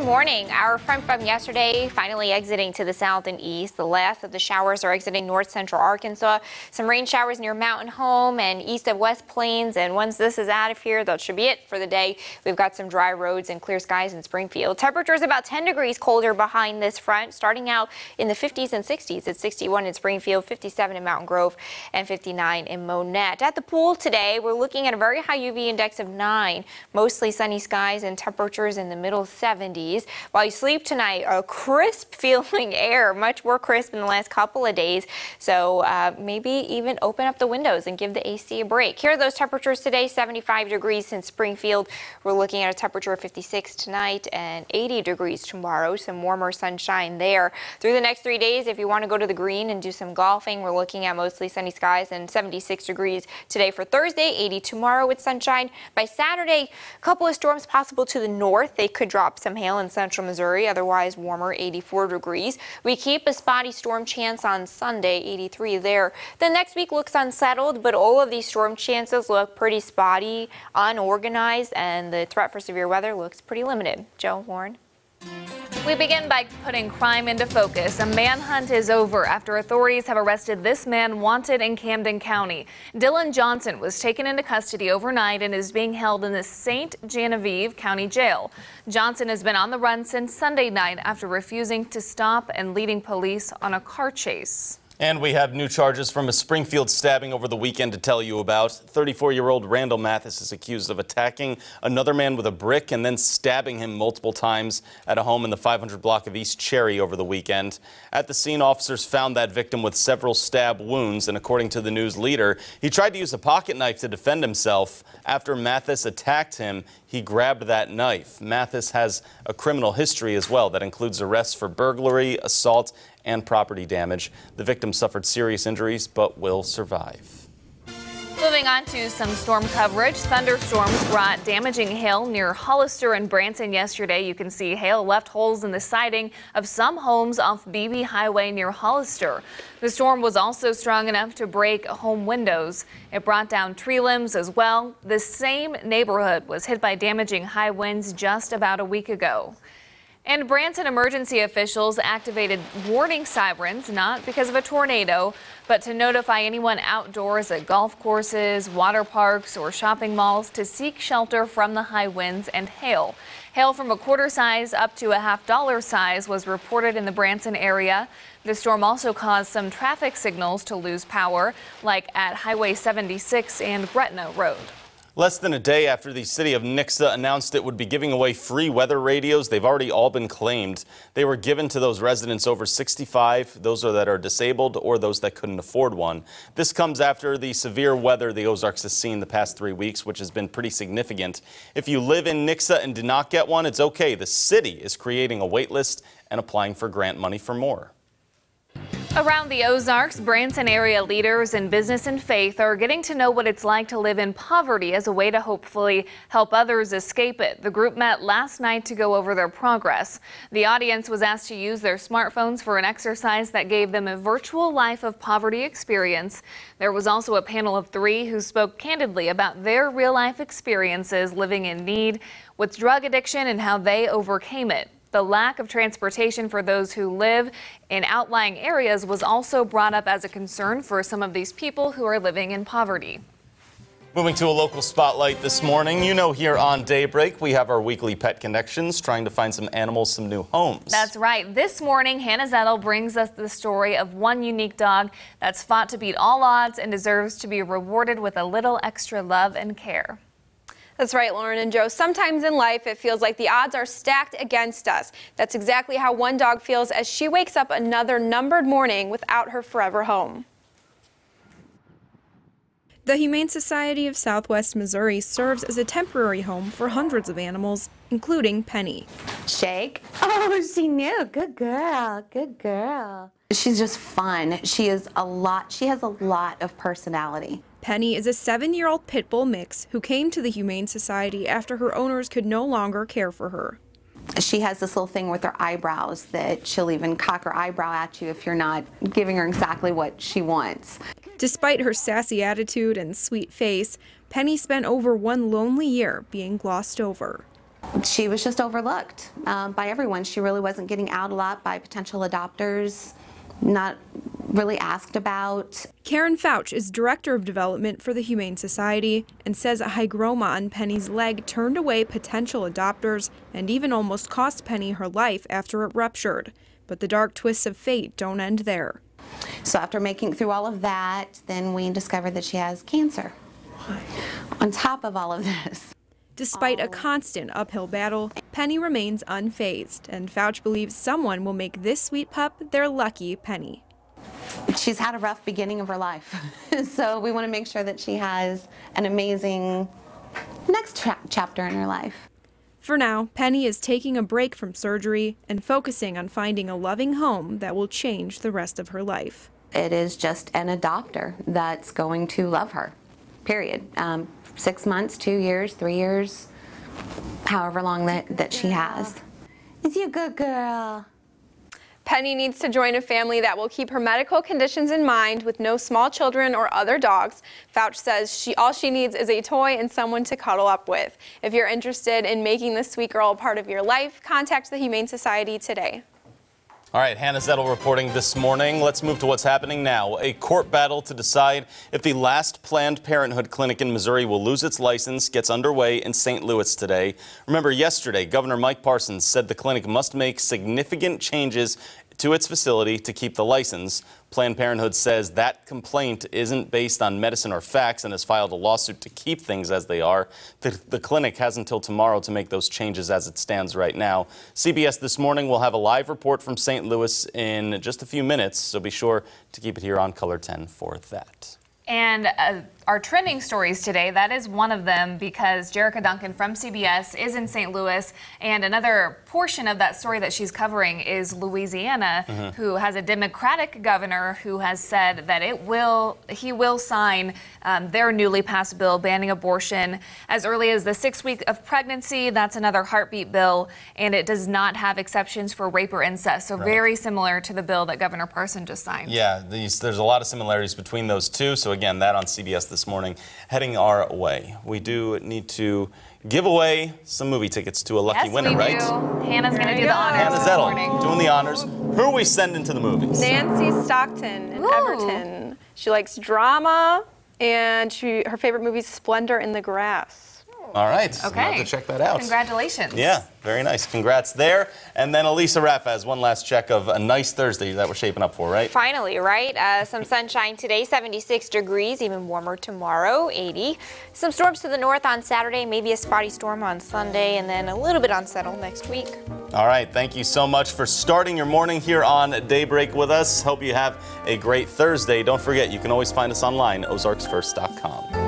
morning. Our front from yesterday finally exiting to the south and east. The last of the showers are exiting north central Arkansas. Some rain showers near Mountain Home and east of West Plains. And once this is out of here, that should be it for the day. We've got some dry roads and clear skies in Springfield. Temperatures about 10 degrees colder behind this front, starting out in the 50s and 60s. It's 61 in Springfield, 57 in Mountain Grove, and 59 in Monette. At the pool today, we're looking at a very high UV index of 9. Mostly sunny skies and temperatures in the middle 70s. While you sleep tonight, a crisp feeling air, much more crisp in the last couple of days. So maybe even open up the windows and give the AC a break. Here are those temperatures today, 75 degrees in Springfield. We're looking at a temperature of 56 tonight and 80 degrees tomorrow. Some warmer sunshine there. Through the next 3 days, if you want to go to the green and do some golfing, we're looking at mostly sunny skies and 76 degrees today for Thursday, 80 tomorrow with sunshine. By Saturday, a couple of storms possible to the north. They could drop some hail in central Missouri, otherwise warmer, 84 degrees. We keep a spotty storm chance on Sunday, 83 there. The next week looks unsettled, but all of these storm chances look pretty spotty, unorganized, and the threat for severe weather looks pretty limited. Joe, Lauren. We begin by putting crime into focus. A manhunt is over after authorities have arrested this man wanted in Camden County. Dylan Johnson was taken into custody overnight and is being held in the St. Genevieve County Jail. Johnson has been on the run since Sunday night after refusing to stop and leading police on a car chase. And we have new charges from a Springfield stabbing over the weekend to tell you about. 34-year-old Randall Mathis is accused of attacking another man with a brick and then stabbing him multiple times at a home in the 500 block of East Cherry over the weekend. At the scene, officers found that victim with several stab wounds, and according to the News Leader, he tried to use a pocket knife to defend himself. After Mathis attacked him, he grabbed that knife. Mathis has a criminal history as well that includes arrests for burglary, assault, and property damage. The victim suffered serious injuries but will survive. Moving on to some storm coverage. Thunderstorms brought damaging hail near Hollister and Branson yesterday. You can see hail left holes in the siding of some homes off BB Highway near Hollister. The storm was also strong enough to break home windows. It brought down tree limbs as well. The same neighborhood was hit by damaging high winds just about a week ago. And Branson emergency officials activated warning sirens, not because of a tornado, but to notify anyone outdoors at golf courses, water parks, or shopping malls to seek shelter from the high winds and hail. Hail from a quarter size up to a $50 size was reported in the Branson area. The storm also caused some traffic signals to lose power, like at Highway 76 and Gretna Road. Less than a day after the city of Nixa announced it would be giving away free weather radios, they've already all been claimed. They were given to those residents over 65, those that are disabled, or those that couldn't afford one. This comes after the severe weather the Ozarks has seen the past 3 weeks, which has been pretty significant. If you live in Nixa and did not get one, it's okay. The city is creating a wait list and applying for grant money for more. Around the Ozarks, Branson area leaders in business and faith are getting to know what it's like to live in poverty as a way to hopefully help others escape it. The group met last night to go over their progress. The audience was asked to use their smartphones for an exercise that gave them a virtual life of poverty experience. There was also a panel of 3 who spoke candidly about their real-life experiences living in need with drug addiction and how they overcame it. The lack of transportation for those who live in outlying areas was also brought up as a concern for some of these people who are living in poverty. Moving to a local spotlight this morning. You know, here on Daybreak, we have our weekly pet connections, trying to find some animals some new homes. That's right. This morning, Hannah Zettel brings us the story of one unique dog that's fought to beat all odds and deserves to be rewarded with a little extra love and care. That's right, Lauren and Joe. Sometimes in life, it feels like the odds are stacked against us. That's exactly how one dog feels as she wakes up another numbered morning without her forever home. The Humane Society of Southwest Missouri serves as a temporary home for hundreds of animals, including Penny. Shake. Oh, she knew. Good girl. Good girl. She's just fun. She has a lot of personality. Penny is a 7-year-old pit bull mix who came to the Humane Society after her owners could no longer care for her. She has this little thing with her eyebrows that she'll even cock her eyebrow at you if you're not giving her exactly what she wants. Despite her sassy attitude and sweet face, Penny spent over one lonely year being glossed over. She was just overlooked by everyone. She really wasn't getting out a lot by potential adopters, not really asked about. Karen Fouch is Director of Development for the Humane Society and says a hygroma on Penny's leg turned away potential adopters and even almost cost Penny her life after it ruptured. But the dark twists of fate don't end there. So after making it through all of that, then we discovered that she has cancer. On top of all of this. Despite a constant uphill battle, Penny remains unfazed, and Fouch believes someone will make this sweet pup their lucky Penny. She's had a rough beginning of her life, so we want to make sure that she has an amazing next chapter in her life. For now, Penny is taking a break from surgery and focusing on finding a loving home that will change the rest of her life. It is just an adopter that's going to love her, period. 6 months, 2 years, 3 years, however long that she has. Is you a good girl? Penny needs to join a family that will keep her medical conditions in mind with no small children or other dogs. Fouch says all she needs is a toy and someone to cuddle up with. If you're interested in making this sweet girl a part of your life, contact the Humane Society today. All right, Hannah Zettel reporting this morning. Let's move to what's happening now. A court battle to decide if the last Planned Parenthood clinic in Missouri will lose its license gets underway in St. Louis today. Remember, yesterday, Governor Mike Parsons said the clinic must make significant changes to its facility to keep the license. Planned Parenthood says that complaint isn't based on medicine or facts and has filed a lawsuit to keep things as they are. The clinic has until tomorrow to make those changes as it stands right now. CBS This Morning will have a live report from St. Louis in just a few minutes, so be sure to keep it here on Color 10 for that. And our trending stories today, that is one of them because Jerrica Duncan from CBS is in St. Louis, and another portion of that story that she's covering is Louisiana, who has a Democratic governor who has said that he will sign their newly passed bill banning abortion as early as the 6th week of pregnancy. That's another heartbeat bill, and it does not have exceptions for rape or incest, so very similar to the bill that Governor Parson just signed. Yeah, there's a lot of similarities between those two, so again, that on CBS This Morning heading our way. We do need to give away some movie tickets to a lucky winner, right? Hannah's going to do the honors Hannah this Zettel morning. doing the honors. Who are we sending to the movies? Nancy Stockton in Everton. She likes drama, and her favorite movie is Splendor in the Grass. All right. Okay. We'll have to check that out. Congratulations. Yeah, very nice. Congrats there. And then Elisa Raff has one last check of a nice Thursday that we're shaping up for, right? Finally, right? Some sunshine today, 76 degrees, even warmer tomorrow, 80. Some storms to the north on Saturday, maybe a spotty storm on Sunday, and then a little bit unsettled next week. All right. Thank you so much for starting your morning here on Daybreak with us. Hope you have a great Thursday. Don't forget, you can always find us online, ozarksfirst.com.